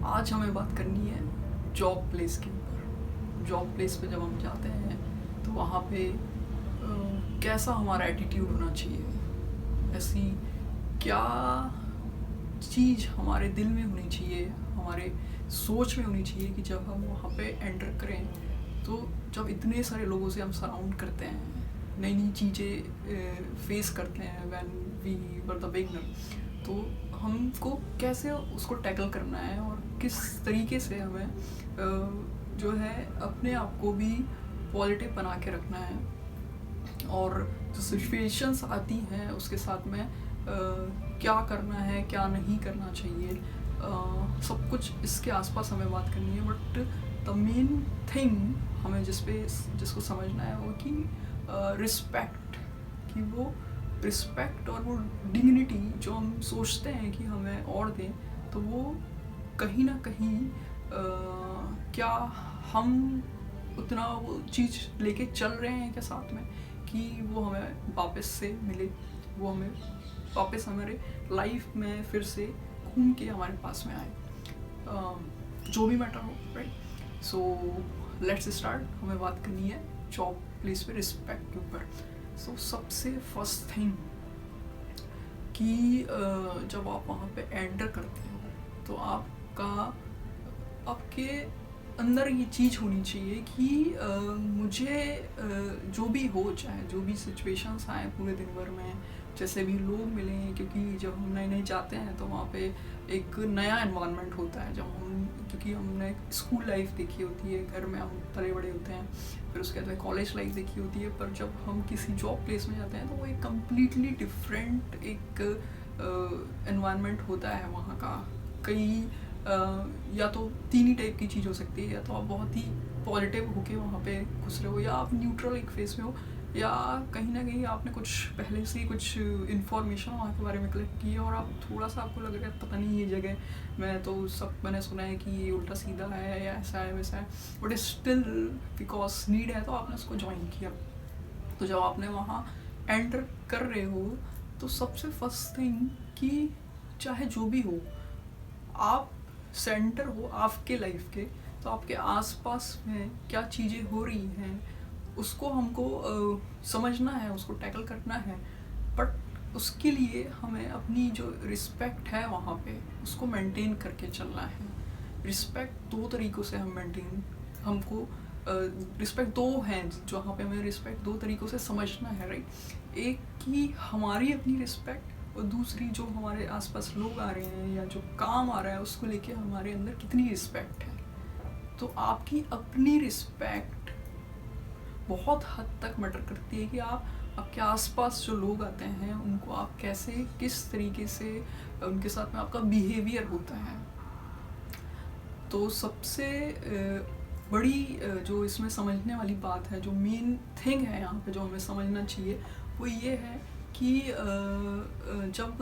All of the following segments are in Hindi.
आज हमें बात करनी है जॉब प्लेस के ऊपर। जॉब प्लेस पे जब हम जाते हैं तो वहाँ पे कैसा हमारा एटीट्यूड होना चाहिए, ऐसी क्या चीज़ हमारे दिल में होनी चाहिए, हमारे सोच में होनी चाहिए कि जब हम वहाँ पे एंटर करें तो जब इतने सारे लोगों से हम सराउंड करते हैं, नई नई चीज़ें फेस करते हैं, when we were the beginner, तो हमको कैसे उसको टैकल करना है और किस तरीके से हमें जो है अपने आप को भी पॉजिटिव बना के रखना है, और जो सिचुएशंस आती हैं उसके साथ में क्या करना है, क्या नहीं करना चाहिए, सब कुछ इसके आसपास हमें बात करनी है। बट द मेन थिंग हमें जिसको समझना है वो कि रिस्पेक्ट, कि वो रिस्पेक्ट और वो डिग्निटी जो हम सोचते हैं कि हमें और दें, तो वो कहीं ना कहीं क्या हम उतना वो चीज़ लेके चल रहे हैं क्या साथ में, कि वो हमें वापस से मिले, वो हमें वापस हमारे लाइफ में फिर से घूम के हमारे पास में आए, जो भी मैटर हो, राइट। So let's start. हमें बात करनी है जॉब प्लेस पे रिस्पेक्ट के ऊपर। सो सबसे फर्स्ट थिंग कि जब आप वहाँ पे एंटर करते हो तो आपके अंदर ये चीज़ होनी चाहिए कि मुझे जो भी हो, चाहे जो भी सिचुएशंस आए पूरे दिन भर में, जैसे भी लोग मिलें, क्योंकि जब हम नए नए जाते हैं तो वहाँ पे एक नया एनवायरनमेंट होता है। जब हम, क्योंकि हमने स्कूल लाइफ देखी होती है, घर में हम पले बड़े होते हैं, फिर उसके बाद कॉलेज लाइफ देखी होती है, पर जब हम किसी जॉब प्लेस में जाते हैं तो वो एक कम्प्लीटली डिफरेंट एक एनवायरनमेंट होता है वहाँ का। कई या तो तीन ही टाइप की चीज़ हो सकती है, या तो आप बहुत ही पॉजिटिव होके वहाँ पे घुस रहे हो, या आप न्यूट्रल एक फेस में हो, या कहीं ना कहीं आपने कुछ पहले से ही कुछ इन्फॉर्मेशन वहाँ के बारे में कलेक्ट की है और आप थोड़ा सा, आपको लग रहा है पता नहीं ये जगह, मैं तो सब मैंने सुना है कि ये उल्टा सीधा है या ऐसा है वैसा है, बट स्टिल बिकॉज नीड है तो आपने उसको ज्वाइन किया। तो जब आपने वहाँ एंटर कर रहे हो तो सबसे फर्स्ट थिंग कि चाहे जो भी हो, आप सेंटर हो आपके लाइफ के, तो आपके आसपास में क्या चीज़ें हो रही हैं उसको हमको समझना है, उसको टैकल करना है। बट उसके लिए हमें अपनी जो रिस्पेक्ट है वहाँ पे उसको मेंटेन करके चलना है। रिस्पेक्ट दो तरीक़ों से हम मेंटेन, हमको रिस्पेक्ट दो हैं जहाँ पे हमें रिस्पेक्ट दो तरीक़ों से समझना है, राइट। एक कि हमारी अपनी रिस्पेक्ट, और दूसरी जो हमारे आसपास लोग आ रहे हैं या जो काम आ रहा है उसको लेके हमारे अंदर कितनी रिस्पेक्ट है। तो आपकी अपनी रिस्पेक्ट बहुत हद तक मैटर करती है कि आप आपके आसपास जो लोग आते हैं उनको आप कैसे, किस तरीके से उनके साथ में आपका बिहेवियर होता है। तो सबसे बड़ी जो इसमें समझने वाली बात है, जो मेन थिंग है यहाँ पे जो हमें समझना चाहिए, वो ये है कि जब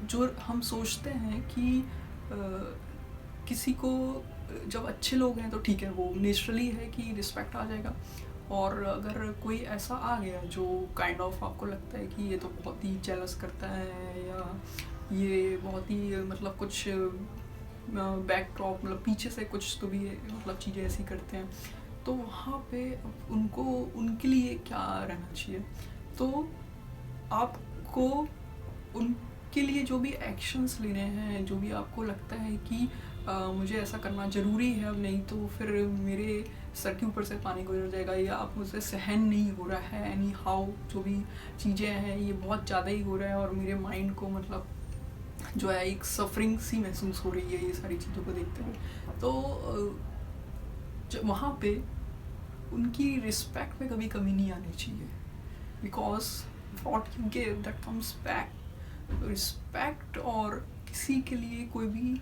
जो हम सोचते हैं कि किसी को, जब अच्छे लोग हैं तो ठीक है, वो नेचुरली है कि रिस्पेक्ट आ जाएगा। और अगर कोई ऐसा आ गया जो काइंड ऑफ आपको लगता है कि ये तो बहुत ही जेलस करता है, या ये बहुत ही मतलब कुछ बैकड्रॉप, मतलब पीछे से कुछ तो भी मतलब चीज़ें ऐसी करते हैं, तो वहाँ पे उनको, उनके लिए क्या रहना चाहिए। तो आपको उनके लिए जो भी एक्शंस लेने हैं, जो भी आपको लगता है कि मुझे ऐसा करना ज़रूरी है, अब नहीं तो फिर मेरे सर के ऊपर से पानी गुजर जाएगा, या आप मुझसे सहन नहीं हो रहा है एनी हाउ, जो भी चीज़ें हैं ये बहुत ज़्यादा ही हो रहा है और मेरे माइंड को मतलब जो है एक सफरिंग सी महसूस हो रही है ये सारी चीज़ों को देखते हुए, तो वहाँ पे उनकी रिस्पेक्ट में कभी कमी नहीं आनी चाहिए, because what you give that comes back. Respect और किसी के लिए कोई भी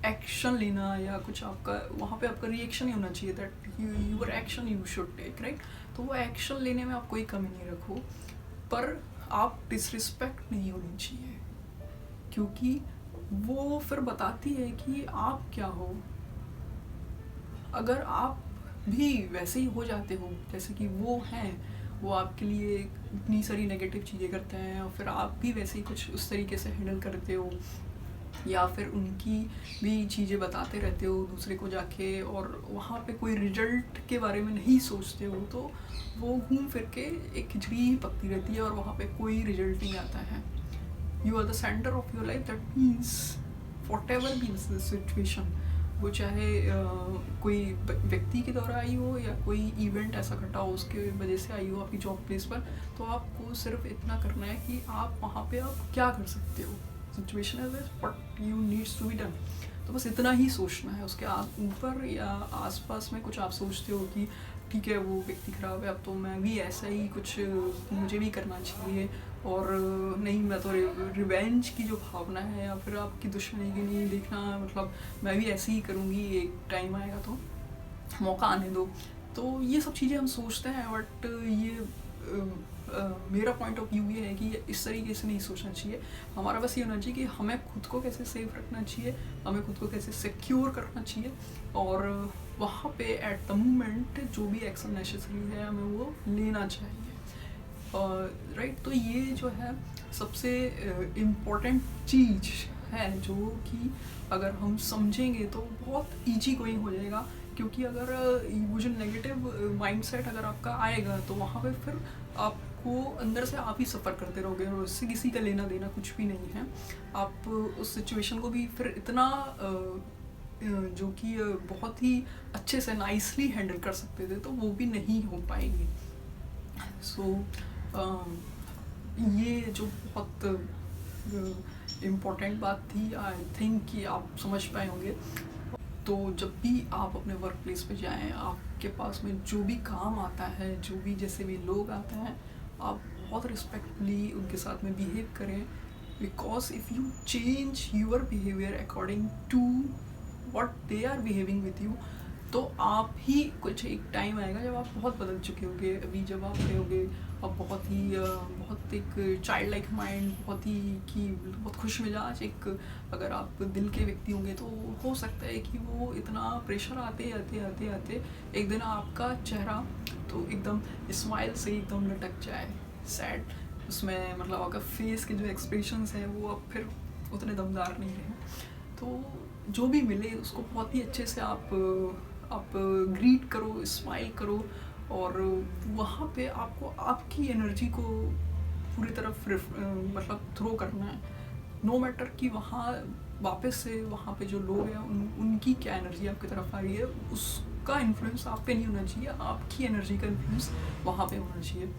एक्शन लेना या कुछ, आपका वहाँ पे आपका रिएक्शन ही होना चाहिए, that your action you should take, right. तो वो एक्शन लेने में आप कोई कमी नहीं रखो, पर आप डिसरिस्पेक्ट नहीं होनी चाहिए, क्योंकि वो फिर बताती है कि आप क्या हो। अगर आप भी वैसे ही हो जाते हो जैसे कि वो हैं, वो आपके लिए इतनी सारी नेगेटिव चीज़ें करते हैं और फिर आप भी वैसे ही कुछ उस तरीके से हैंडल करते हो, या फिर उनकी भी चीज़ें बताते रहते हो दूसरे को जाके, और वहाँ पे कोई रिजल्ट के बारे में नहीं सोचते हो, तो वो घूम फिर के एक खिचड़ी ही पकती रहती है और वहाँ पे कोई रिजल्ट नहीं आता है। You are the centre of your life, that means whatever means the situation, वो चाहे कोई व्यक्ति के द्वारा आई हो या कोई इवेंट ऐसा घटा हो उसके वजह से आई हो आपकी जॉब प्लेस पर, तो आपको सिर्फ इतना करना है कि आप वहाँ पे आप क्या कर सकते हो। सिचुएशन है but you needs to be done, तो बस इतना ही सोचना है। उसके ऊपर या आसपास में कुछ आप सोचते हो कि ठीक है वो व्यक्ति खराब है, अब तो मैं भी ऐसा ही कुछ मुझे भी करना चाहिए, और नहीं मैं तो रिवेंज की जो भावना है या फिर आपकी दुश्मनी की नहीं देखना, मतलब मैं भी ऐसे ही करूँगी, एक टाइम आएगा तो मौका आने दो। तो ये सब चीज़ें हम सोचते हैं, बट ये मेरा पॉइंट ऑफ व्यू ये है कि इस तरीके से नहीं सोचना चाहिए। हमारा बस ये होना चाहिए कि हमें खुद को कैसे सेफ रखना चाहिए, हमें खुद को कैसे सिक्योर करना चाहिए, और वहाँ पे एट द मोमेंट जो भी एक्शन नेसेसरी है हमें वो लेना चाहिए। राइट, तो ये जो है सबसे इम्पोर्टेंट चीज़ है, जो कि अगर हम समझेंगे तो बहुत ईजी गोइंग हो जाएगा। क्योंकि अगर वो जो नेगेटिव माइंडसेट अगर आपका आएगा तो वहाँ पे फिर आपको अंदर से आप ही सफ़र करते रहोगे, और उससे किसी का लेना देना कुछ भी नहीं है। आप उस सिचुएशन को भी फिर इतना जो कि बहुत ही अच्छे से नाइसली हैंडल कर सकते थे, तो वो भी नहीं हो पाएगी। सो ये जो बहुत इम्पोर्टेंट बात थी, आई थिंक कि आप समझ पाए होंगे। तो जब भी आप अपने वर्क प्लेस पे जाएँ, आपके पास में जो भी काम आता है, जो भी जैसे भी लोग आते हैं, आप बहुत रिस्पेक्टफुली उनके साथ में बिहेव करें, because if you change your behaviour according to what they are behaving with you, तो आप ही कुछ एक टाइम आएगा जब आप बहुत बदल चुके होंगे। अभी जब आप रहोगे आप बहुत एक चाइल्ड लाइक माइंड, बहुत खुश मिजाज, एक अगर आप दिल के व्यक्ति होंगे, तो हो सकता है कि वो इतना प्रेशर आते आते एक दिन आपका चेहरा तो एकदम स्माइल से एकदम लटक जाए, सैड, उसमें मतलब आपका फेस के जो एक्सप्रेशंस हैं वो अब फिर उतने दमदार नहीं रहे। तो जो भी मिले उसको बहुत ही अच्छे से आप ग्रीट करो, स्माइल करो, और वहाँ पे आपको आपकी एनर्जी को पूरी तरफ मतलब थ्रो करना है। नो मैटर कि वहाँ वापस से वहाँ पे जो लोग हैं उनकी क्या एनर्जी आपकी तरफ आ रही है, उसका इन्फ्लुएंस आप पे नहीं होना चाहिए, आपकी एनर्जी का इन्फ्लुएंस वहाँ पे होना चाहिए।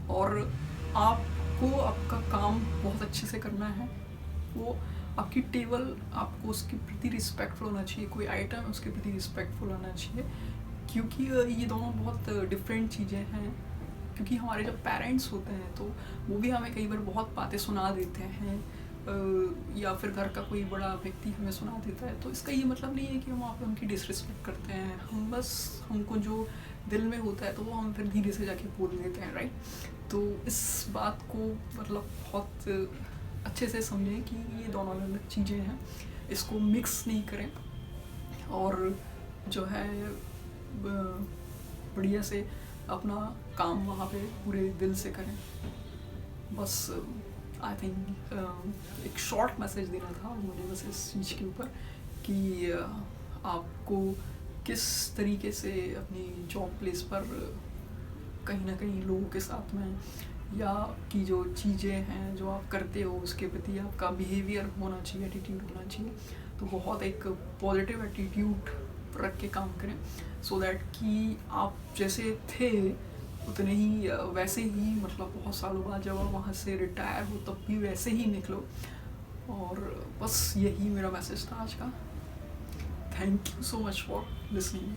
और आपको आपका काम बहुत अच्छे से करना है। वो आपकी टेबल, आपको उसके प्रति रिस्पेक्टफुल होना चाहिए, कोई आइटम उसके प्रति रिस्पेक्टफुल होना चाहिए, क्योंकि ये दोनों बहुत डिफरेंट चीज़ें हैं। क्योंकि हमारे जब पेरेंट्स होते हैं तो वो भी हमें कई बार बहुत बातें सुना देते हैं, या फिर घर का कोई बड़ा व्यक्ति हमें सुना देता है, तो इसका ये मतलब नहीं है कि हम वहाँ पे उनकी डिसरिस्पेक्ट करते हैं। हम बस हमको जो दिल में होता है तो वो हम फिर धीरे से जाके बोल देते हैं, राइट। तो इस बात को मतलब बहुत अच्छे से समझें कि ये दोनों अलग चीज़ें हैं, इसको मिक्स नहीं करें, और जो है बढ़िया से अपना काम वहाँ पे पूरे दिल से करें। बस आई थिंक एक शॉर्ट मैसेज देना था मुझे बस इस चीज़ के ऊपर कि आपको किस तरीके से अपनी जॉब प्लेस पर कहीं ना कहीं लोगों के साथ में, या कि जो चीज़ें हैं जो आप करते हो उसके प्रति आपका बिहेवियर होना चाहिए, एटीट्यूड होना चाहिए। तो बहुत एक पॉजिटिव एटीट्यूड रख के काम करें, सो दैट कि आप जैसे थे उतने ही वैसे ही, मतलब बहुत सालों बाद जब आप वहाँ से रिटायर हो तब भी वैसे ही निकलो। और बस यही मेरा मैसेज था आज का। Thank you so much for listening.